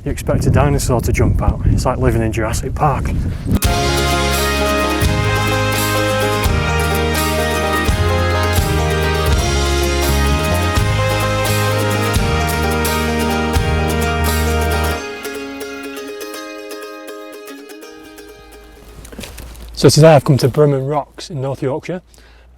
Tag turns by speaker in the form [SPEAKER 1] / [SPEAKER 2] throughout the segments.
[SPEAKER 1] you expect a dinosaur to jump out. It's like living in Jurassic Park. So today I've come to Brimham Rocks in North Yorkshire.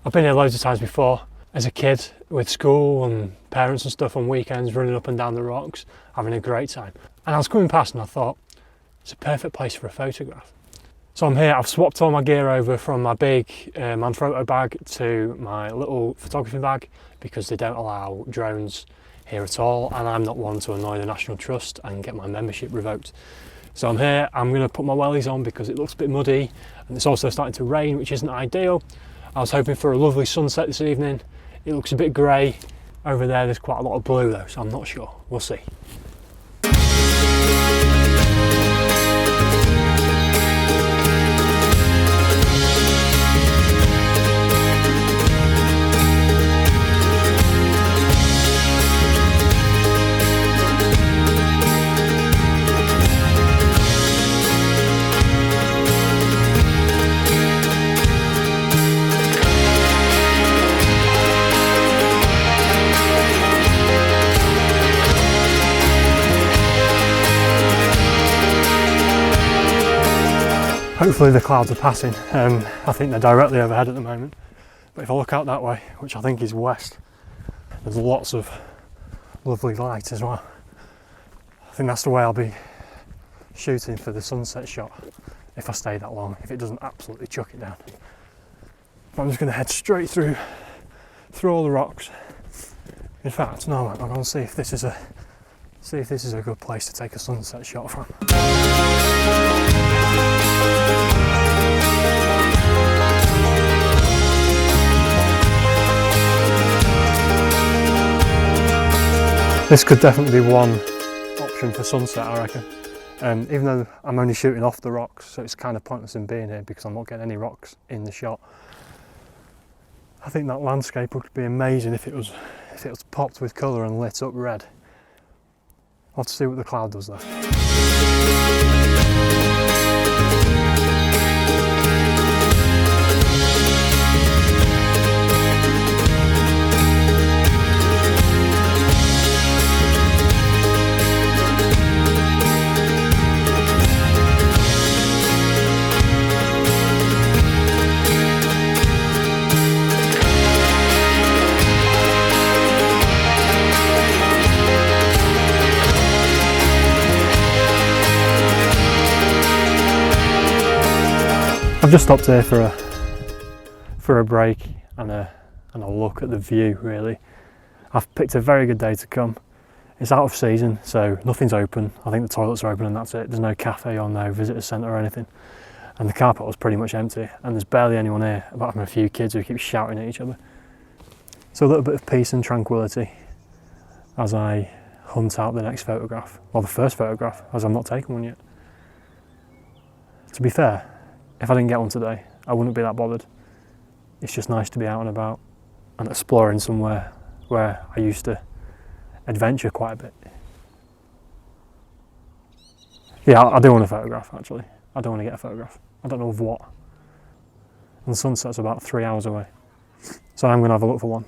[SPEAKER 1] I've been here loads of times before as a kid with school and parents and stuff on weekends, running up and down the rocks, having a great time. And I was coming past and I thought, it's a perfect place for a photograph. So I'm here, I've swapped all my gear over from my big Manfrotto bag to my little photography bag because they don't allow drones here at all, and I'm not one to annoy the National Trust and get my membership revoked. So I'm here, I'm going to put my wellies on because it looks a bit muddy and it's also starting to rain, which isn't ideal. I was hoping for a lovely sunset this evening. It looks a bit grey. Over there's quite a lot of blue though, so I'm not sure. We'll see. Hopefully the clouds are passing. I think they're directly overhead at the moment. But if I look out that way, which I think is west, there's lots of lovely light as well. I think that's the way I'll be shooting for the sunset shot if I stay that long, if it doesn't absolutely chuck it down. But I'm just going to head straight through all the rocks. In fact, no, I'm going to see if this is a good place to take a sunset shot from. This could definitely be one option for sunset, I reckon. Even though I'm only shooting off the rocks, so it's kind of pointless in being here because I'm not getting any rocks in the shot. I think that landscape would be amazing if it was popped with colour and lit up red. I'll have to see what the cloud does though. I've just stopped here for a break and a look at the view really. I've picked a very good day to come. It's out of season, so nothing's open. I think the toilets are open and that's it. There's no cafe or no visitor centre or anything. And the car park was pretty much empty and there's barely anyone here apart from a few kids who keep shouting at each other. So a little bit of peace and tranquility as I hunt out the next photograph, or the first photograph, as I've not taken one yet. To be fair, if I didn't get one today, I wouldn't be that bothered. It's just nice to be out and about and exploring somewhere where I used to adventure quite a bit. Yeah, I do want a photograph actually. I do want to get a photograph. I don't know of what. And the sunset's about 3 hours away. So I'm going to have a look for one.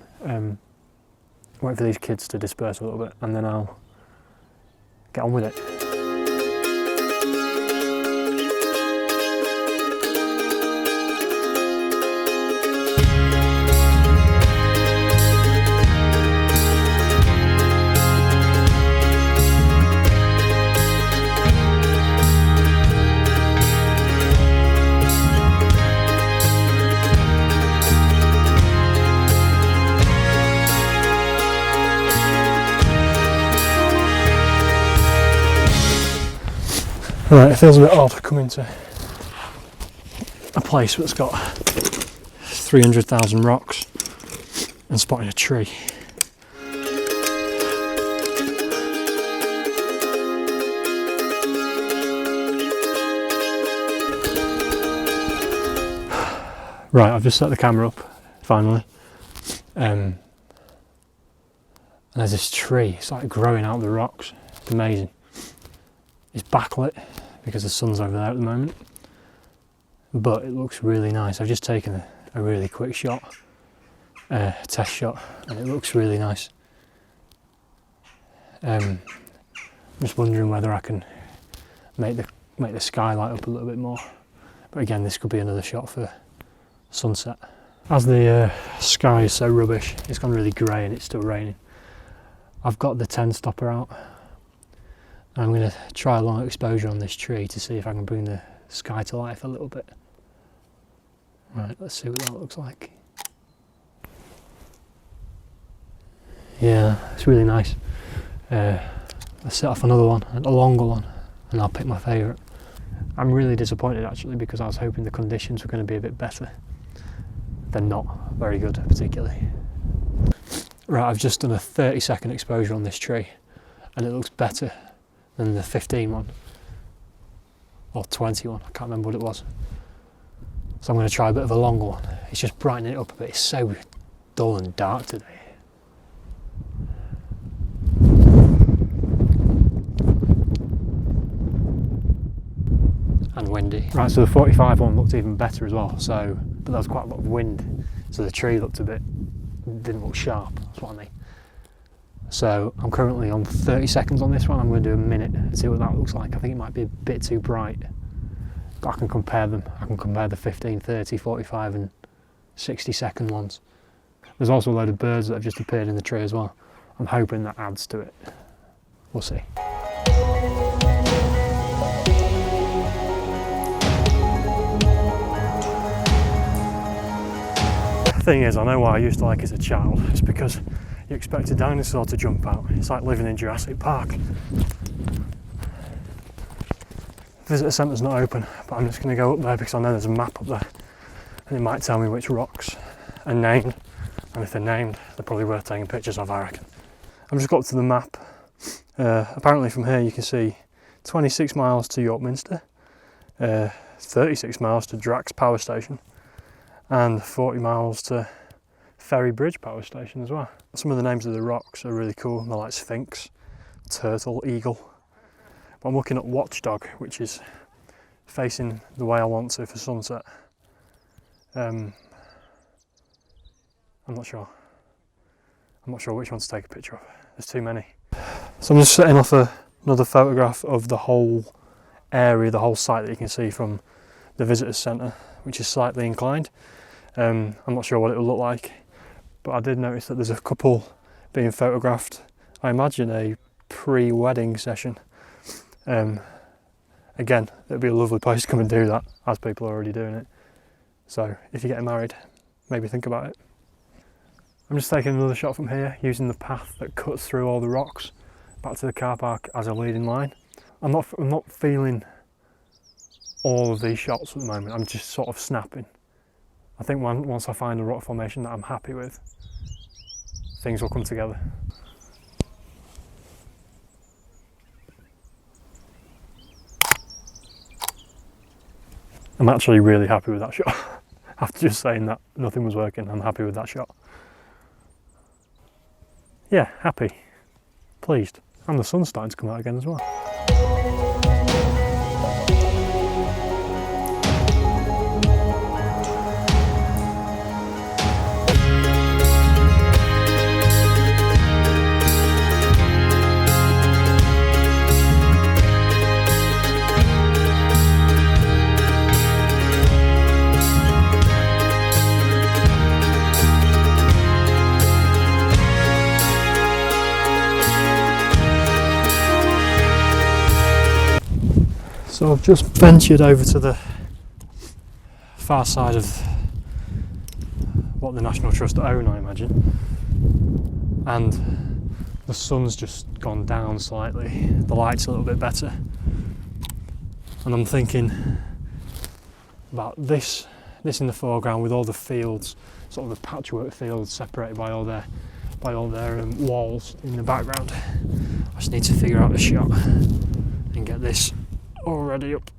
[SPEAKER 1] Wait for these kids to disperse a little bit and then I'll get on with it. Right, it feels a bit odd coming to a place that's got 300,000 rocks and spotting a tree. Right, I've just set the camera up, finally. And there's this tree, it's like growing out of the rocks. It's amazing. is backlit because the sun's over there at the moment, but it looks really nice. I've just taken a really quick shot, test shot, and it looks really nice. I'm just wondering whether I can make the skylight up a little bit more, but again, this could be another shot for sunset. As the sky is so rubbish, it's gone really grey and it's still raining. I've got the 10 stopper out. I'm going to try a long exposure on this tree to see if I can bring the sky to life a little bit. Right, let's see what that looks like. Yeah, it's really nice. Let's set off another one, a longer one, and I'll pick my favourite. I'm really disappointed actually, because I was hoping the conditions were going to be a bit better. They're not very good particularly. Right, I've just done a 30-second exposure on this tree and it looks better than the 15 one, or 21, I can't remember what it was. So I'm going to try a bit of a longer one. It's just brightening it up a bit. It's so dull and dark today. And windy. Right, so the 45 one looked even better as well, but there was quite a lot of wind, so the tree didn't look sharp, that's what I mean. So I'm currently on 30 seconds on this one. I'm going to do a minute and see what that looks like. I think it might be a bit too bright, but I can compare them. I can compare the 15, 30, 45 and 60-second ones. There's also a load of birds that have just appeared in the tree as well. I'm hoping that adds to it. We'll see. The thing is, I know why I used to like it as a child. It's because you expect a dinosaur to jump out. It's like living in Jurassic Park. Visitor centre's not open, but I'm just going to go up there because I know there's a map up there and it might tell me which rocks are named, and if they're named, they're probably worth taking pictures of, I reckon. I've just got up to the map. Apparently from here you can see 26 miles to York Minster, 36 miles to Drax Power Station, and 40 miles to Ferry Bridge Power Station as well. Some of the names of the rocks are really cool. They're like Sphinx, Turtle, Eagle. But I'm looking at Watchdog, which is facing the way I want to for sunset. I'm not sure. I'm not sure which one to take a picture of. There's too many. So I'm just setting off another photograph of the whole area, the whole site that you can see from the visitors centre, which is slightly inclined. I'm not sure what it will look like, but I did notice that there's a couple being photographed. I imagine a pre-wedding session. Again, it'd be a lovely place to come and do that, as people are already doing it. So if you're getting married, maybe think about it. I'm just taking another shot from here, using the path that cuts through all the rocks back to the car park as a leading line. I'm not feeling all of these shots at the moment. I'm just sort of snapping. I think once I find a rock formation that I'm happy with, things will come together. I'm actually really happy with that shot. After just saying that nothing was working, I'm happy with that shot. Yeah, happy, pleased. And the sun's starting to come out again as well. So I've just ventured over to the far side of what the National Trust own, I imagine, and the sun's just gone down slightly, the light's a little bit better, and I'm thinking about this in the foreground with all the fields, sort of the patchwork fields separated by all their walls in the background. I just need to figure out a shot and get this already up.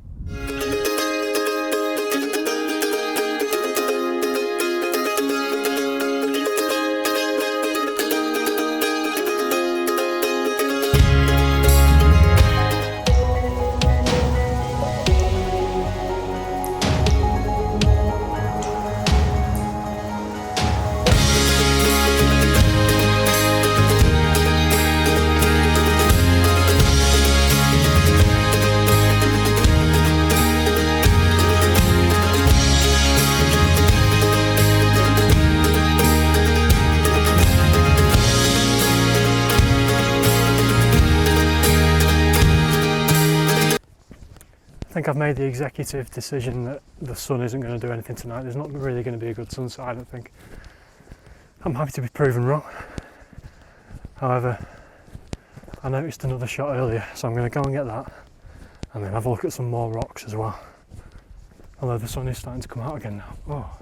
[SPEAKER 1] think I've made the executive decision that the sun isn't going to do anything tonight. There's not really going to be a good sunset, I don't think. I'm happy to be proven wrong. However, I noticed another shot earlier, so I'm going to go and get that and then have a look at some more rocks as well. Although the sun is starting to come out again now. Oh,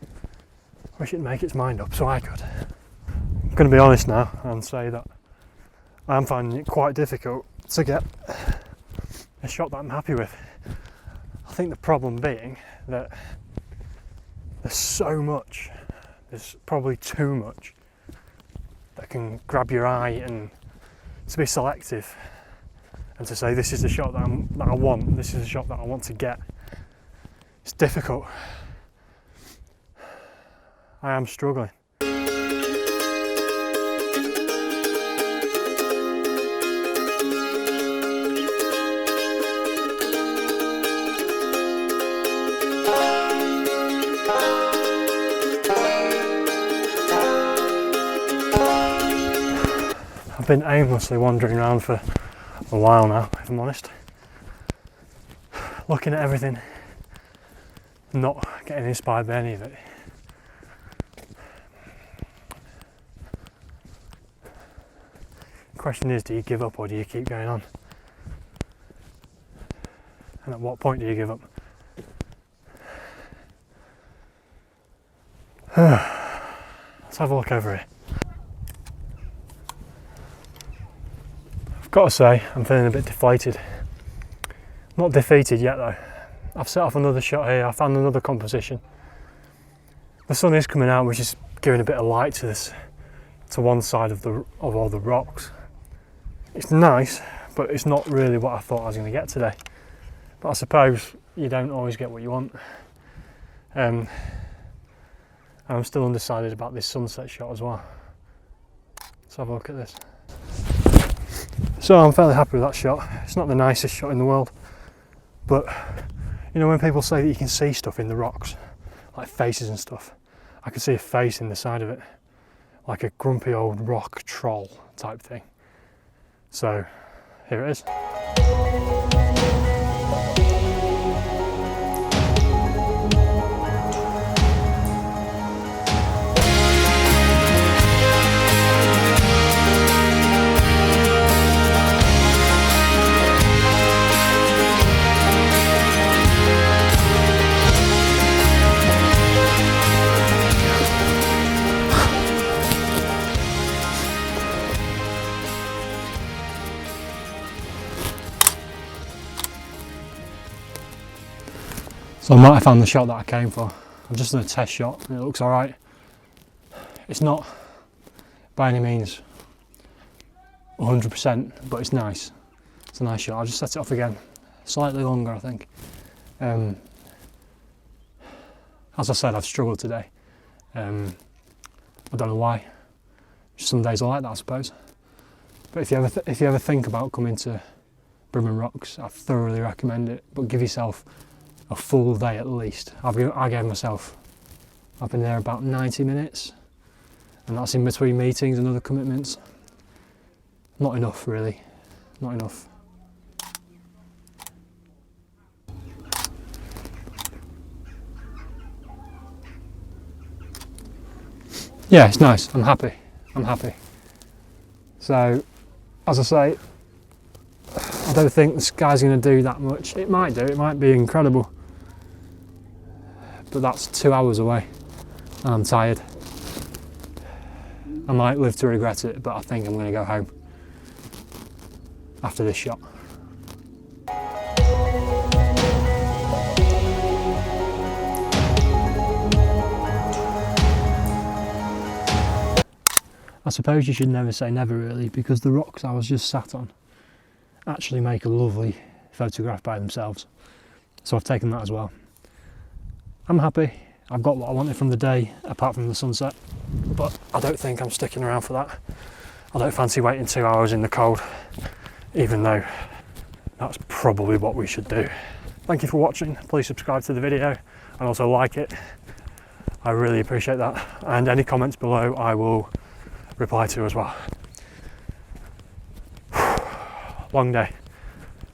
[SPEAKER 1] I wish it'd make its mind up so I could. I'm going to be honest now and say that I am finding it quite difficult to get a shot that I'm happy with. I think the problem being that there's so much, there's probably too much that can grab your eye, and to be selective and to say this is the shot that I want, this is the shot that I want to get. It's difficult. I am struggling. I've been aimlessly wandering around for a while now, if I'm honest. Looking at everything, not getting inspired by any of it. The question is, do you give up or do you keep going on? And at what point do you give up? Let's have a look over here. I've got to say, I'm feeling a bit deflated. Not defeated yet though. I've set off another shot here, I found another composition. The sun is coming out, which is giving a bit of light to this, to one side of all the rocks. It's nice, but it's not really what I thought I was going to get today. But I suppose you don't always get what you want. I'm still undecided about this sunset shot as well. Let's have a look at this. So I'm fairly happy with that shot. It's not the nicest shot in the world, but you know when people say that you can see stuff in the rocks, like faces and stuff, I can see a face in the side of it, like a grumpy old rock troll type thing. So here it is. So I might have found the shot that I came for. I'm just done a test shot and it looks alright. It's not by any means 100%, but it's nice. It's a nice shot. I'll just set it off again. Slightly longer, I think. As I said, I've struggled today. I don't know why. Some days are like that, I suppose. But if you ever think about coming to Brimham Rocks, I thoroughly recommend it. But give yourself a full day at least. I gave myself, I've been there about 90 minutes, and that's in between meetings and other commitments. Not enough, really. Not enough. Yeah, it's nice. I'm happy. I'm happy. So, as I say, I don't think the sky's going to do that much. It might do. It might be incredible. But that's 2 hours away and I'm tired. I might live to regret it, but I think I'm going to go home after this shot. I suppose you should never say never really, because the rocks I was just sat on actually make a lovely photograph by themselves. So I've taken that as well. I'm happy. I've got what I wanted from the day, apart from the sunset, but I don't think I'm sticking around for that. I don't fancy waiting 2 hours in the cold, even though that's probably what we should do. Thank you for watching. Please subscribe to the video and also like it. I really appreciate that. And any comments below I will reply to as well. Long day.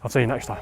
[SPEAKER 1] I'll see you next time.